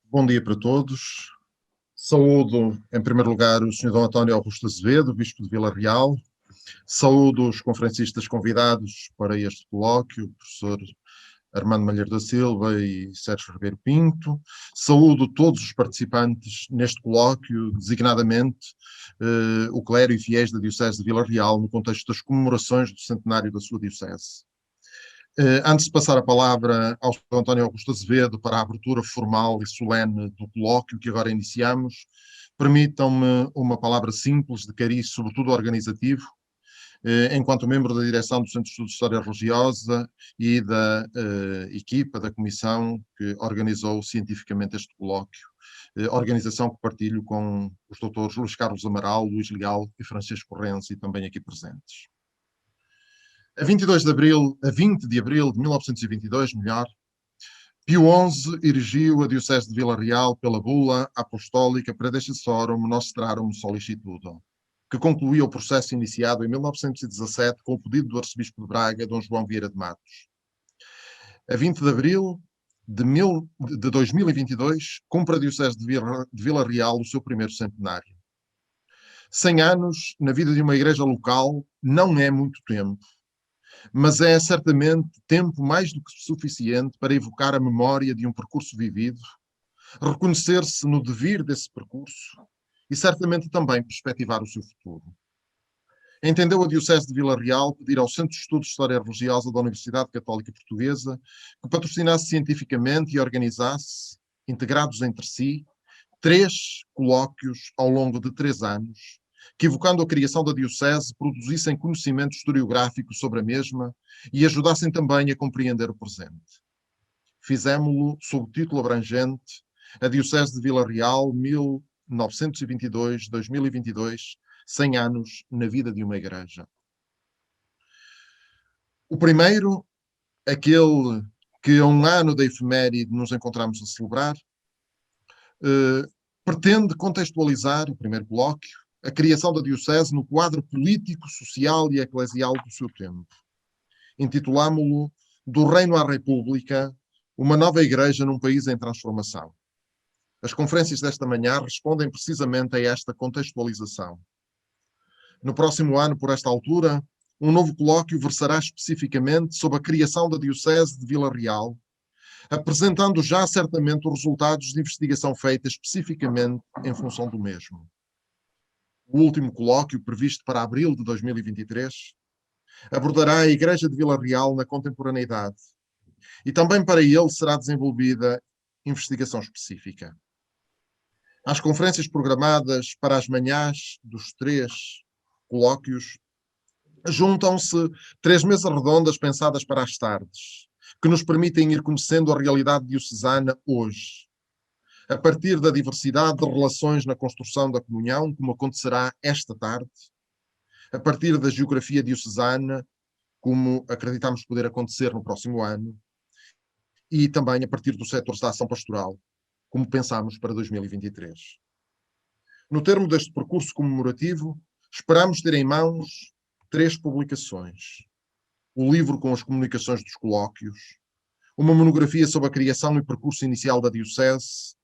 Bom dia para todos. Saúdo, em primeiro lugar, o Sr. Dom António Augusto Azevedo, Bispo de Vila Real. Saúdo os conferencistas convidados para este colóquio, o professor Armando Malheiro da Silva e Sérgio Ribeiro Pinto. Saúdo todos os participantes neste colóquio, designadamente o clero e fiéis da Diocese de Vila Real, no contexto das comemorações do centenário da sua Diocese. Antes de passar a palavra ao Sr. António Augusto Azevedo para a abertura formal e solene do colóquio que agora iniciamos, permitam-me uma palavra simples de cariz, sobretudo organizativo, enquanto membro da direção do Centro de Estudos de História Religiosa e da equipa da comissão que organizou cientificamente este colóquio, organização que partilho com os doutores Luís Carlos Amaral, Luís Leal e Francisco Renzi, também aqui presentes. A 20 de abril de 1922, Pio XI erigiu a Diocese de Vila Real pela bula apostólica Predecessorum Nostrarum Sollicitudo, que concluía o processo iniciado em 1917 com o pedido do arcebispo de Braga, Dom João Vieira de Matos. A 20 de abril de 2022, cumpre a Diocese de Vila Real o seu primeiro centenário. 100 anos na vida de uma igreja local não é muito tempo, mas é certamente tempo mais do que suficiente para evocar a memória de um percurso vivido, reconhecer-se no devir desse percurso e certamente também perspectivar o seu futuro. Entendeu a Diocese de Vila Real pedir ao Centro de Estudos de História Religiosa da Universidade Católica Portuguesa que patrocinasse cientificamente e organizasse, integrados entre si, 3 colóquios ao longo de 3 anos, que, evocando a criação da Diocese, produzissem conhecimento historiográfico sobre a mesma e ajudassem também a compreender o presente. Fizemo-lo sob o título abrangente A Diocese de Vila Real, 1922-2022, 100 anos na vida de uma igreja. O primeiro, aquele que a um ano da efeméride nos encontramos a celebrar, pretende contextualizar, o primeiro colóquio, a criação da Diocese no quadro político, social e eclesial do seu tempo. Intitulámo-lo Do Reino à República, uma nova igreja num país em transformação. As conferências desta manhã respondem precisamente a esta contextualização. No próximo ano, por esta altura, um novo colóquio versará especificamente sobre a criação da Diocese de Vila Real, apresentando já certamente os resultados de investigação feita especificamente em função do mesmo. O último colóquio, previsto para abril de 2023, abordará a Igreja de Vila Real na contemporaneidade e também para ele será desenvolvida investigação específica. Às conferências programadas para as manhãs dos 3 colóquios, juntam-se 3 mesas redondas pensadas para as tardes, que nos permitem ir conhecendo a realidade diocesana hoje, a partir da diversidade de relações na construção da comunhão, como acontecerá esta tarde, a partir da geografia diocesana, como acreditamos poder acontecer no próximo ano, e também a partir dos setores da ação pastoral, como pensamos para 2023. No termo deste percurso comemorativo, esperamos ter em mãos 3 publicações: o livro com as comunicações dos colóquios, uma monografia sobre a criação e percurso inicial da Diocese,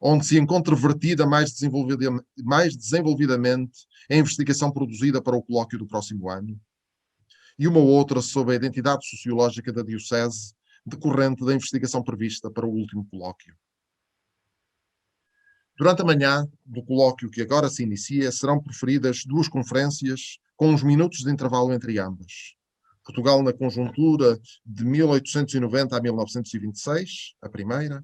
onde se encontra vertida mais desenvolvidamente a investigação produzida para o colóquio do próximo ano, e uma outra sobre a identidade sociológica da Diocese, decorrente da investigação prevista para o último colóquio. Durante a manhã do colóquio que agora se inicia, serão proferidas 2 conferências com uns minutos de intervalo entre ambas. Portugal na conjuntura de 1890 a 1926, a primeira,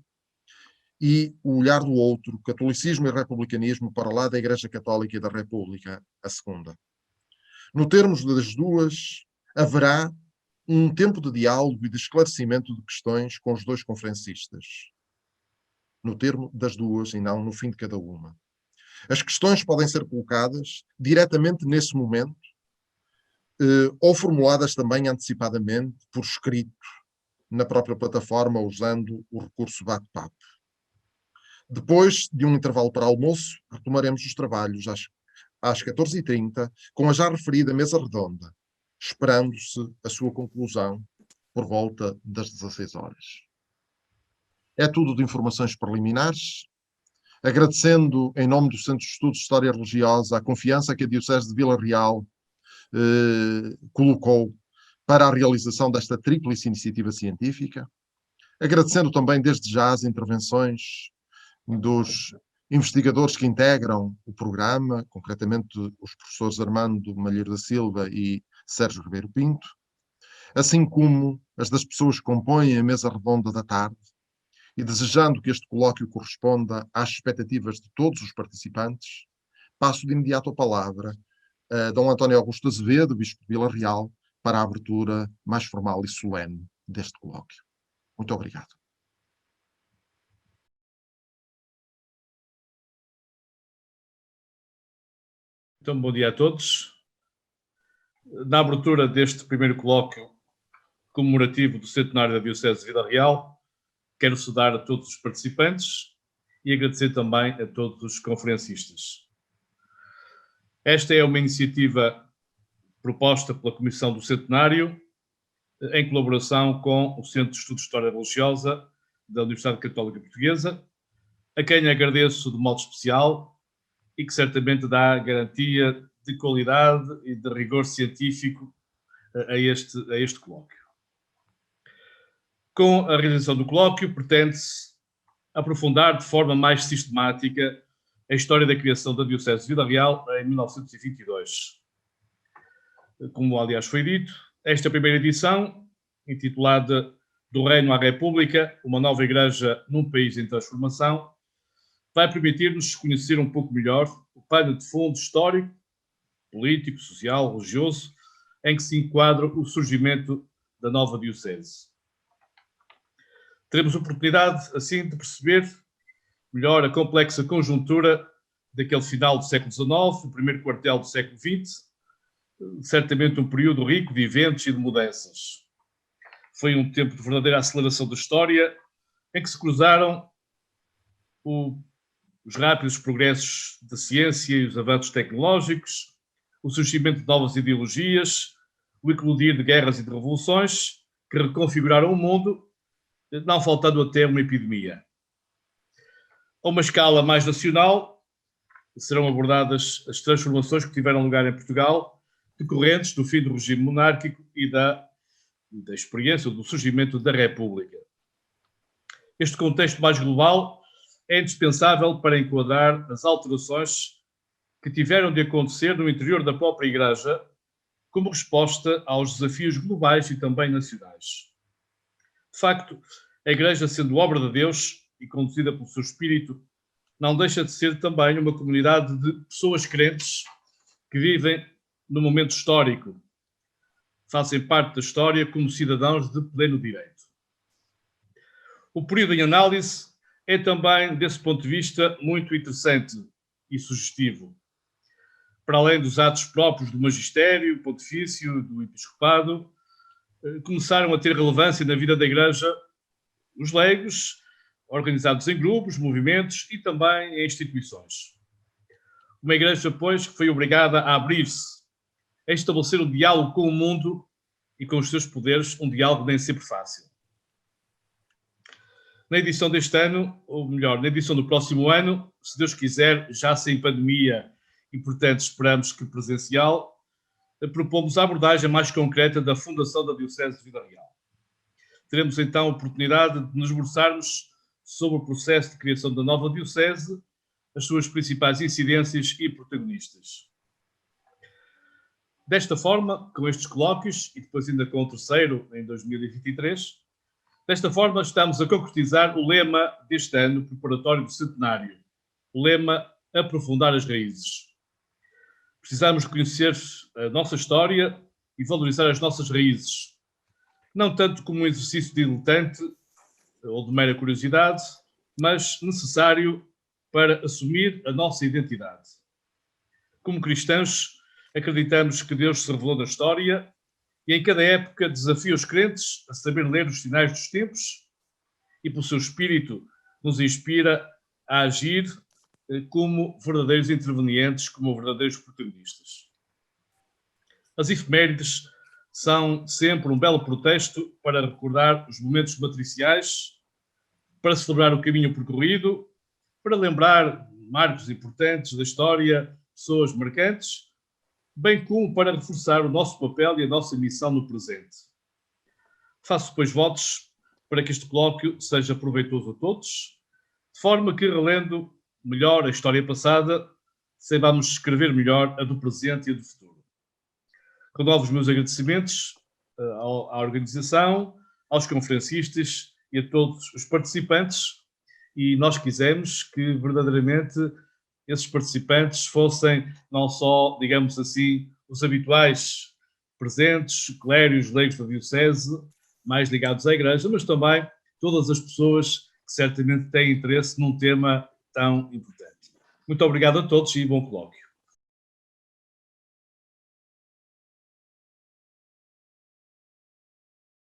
e O Olhar do Outro, Catolicismo e Republicanismo para lá da Igreja Católica e da República, a segunda. No termos das duas, haverá um tempo de diálogo e de esclarecimento de questões com os 2 conferencistas. No termo das duas e não no fim de cada uma. As questões podem ser colocadas diretamente nesse momento, ou formuladas também antecipadamente, por escrito, na própria plataforma, usando o recurso bate-papo. Depois de um intervalo para almoço, retomaremos os trabalhos às 14h30, com a já referida mesa redonda, esperando-se a sua conclusão por volta das 16 horas. É tudo de informações preliminares, agradecendo, em nome do Centro de Estudos de História Religiosa, a confiança que a Diocese de Vila Real colocou para a realização desta tríplice iniciativa científica, agradecendo também desde já as intervenções dos investigadores que integram o programa, concretamente os professores Armando Malheiro da Silva e Sérgio Ribeiro Pinto, assim como as das pessoas que compõem a mesa redonda da tarde, e desejando que este colóquio corresponda às expectativas de todos os participantes, passo de imediato a palavra a Dom António Augusto Azevedo, Bispo de Vila Real, para a abertura mais formal e solene deste colóquio. Muito obrigado. Então, bom dia a todos. Na abertura deste primeiro colóquio comemorativo do centenário da Diocese de Vila Real, quero saudar a todos os participantes e agradecer também a todos os conferencistas. Esta é uma iniciativa proposta pela Comissão do Centenário, em colaboração com o Centro de Estudos de História Religiosa da Universidade Católica Portuguesa, a quem agradeço de modo especial e que certamente dá garantia de qualidade e de rigor científico a este colóquio. Com a realização do colóquio, pretende-se aprofundar de forma mais sistemática a história da criação da Diocese de Vila Real em 1922. Como, aliás, foi dito, esta primeira edição, intitulada Do Reino à República, uma nova igreja num país em transformação, vai permitir-nos conhecer um pouco melhor o pano de fundo histórico, político, social, religioso, em que se enquadra o surgimento da nova Diocese. Teremos oportunidade, assim, de perceber melhor a complexa conjuntura daquele final do século XIX, o primeiro quartel do século XX, certamente um período rico de eventos e de mudanças. Foi um tempo de verdadeira aceleração da história, em que se cruzaram os rápidos progressos da ciência e os avanços tecnológicos, o surgimento de novas ideologias, o eclodir de guerras e de revoluções que reconfiguraram o mundo, não faltando até uma epidemia. A uma escala mais nacional, serão abordadas as transformações que tiveram lugar em Portugal, decorrentes do fim do regime monárquico e da experiência do surgimento da República. Este contexto mais global é indispensável para enquadrar as alterações que tiveram de acontecer no interior da própria Igreja como resposta aos desafios globais e também nacionais. De facto, a Igreja, sendo obra de Deus e conduzida pelo seu Espírito, não deixa de ser também uma comunidade de pessoas crentes que vivem no momento histórico, fazem parte da história como cidadãos de pleno direito. O período em análise é também, desse ponto de vista, muito interessante e sugestivo. Para além dos atos próprios do magistério, pontifício, do episcopado, começaram a ter relevância na vida da Igreja os leigos, organizados em grupos, movimentos e também em instituições. Uma Igreja, pois, que foi obrigada a abrir-se, a estabelecer um diálogo com o mundo e com os seus poderes, um diálogo nem sempre fácil. Na edição deste ano, ou melhor, na edição do próximo ano, se Deus quiser, já sem pandemia e, portanto, esperamos que presencial, propomos a abordagem mais concreta da fundação da Diocese de Vila Real. Teremos então a oportunidade de nos debruçarmos sobre o processo de criação da nova Diocese, as suas principais incidências e protagonistas. Desta forma, com estes colóquios, e depois ainda com o terceiro em 2023, desta forma estamos a concretizar o lema deste ano preparatório do centenário, o lema Aprofundar as Raízes. Precisamos conhecer a nossa história e valorizar as nossas raízes, não tanto como um exercício diletante ou de mera curiosidade, mas necessário para assumir a nossa identidade. Como cristãos, acreditamos que Deus se revelou na história e em cada época desafia os crentes a saber ler os sinais dos tempos e, pelo seu espírito, nos inspira a agir como verdadeiros intervenientes, como verdadeiros protagonistas. As efemérides são sempre um belo pretexto para recordar os momentos matriciais, para celebrar o caminho percorrido, para lembrar marcos importantes da história, pessoas marcantes, bem como para reforçar o nosso papel e a nossa missão no presente. Faço, pois, votos para que este colóquio seja proveitoso a todos, de forma que, relendo melhor a história passada, saibamos escrever melhor a do presente e a do futuro. Renovo os meus agradecimentos à organização, aos conferencistas e a todos os participantes, e nós quisemos que verdadeiramente esses participantes fossem não só, digamos assim, os habituais presentes, clérigos, leigos da Diocese, mais ligados à Igreja, mas também todas as pessoas que certamente têm interesse num tema tão importante. Muito obrigado a todos e bom colóquio.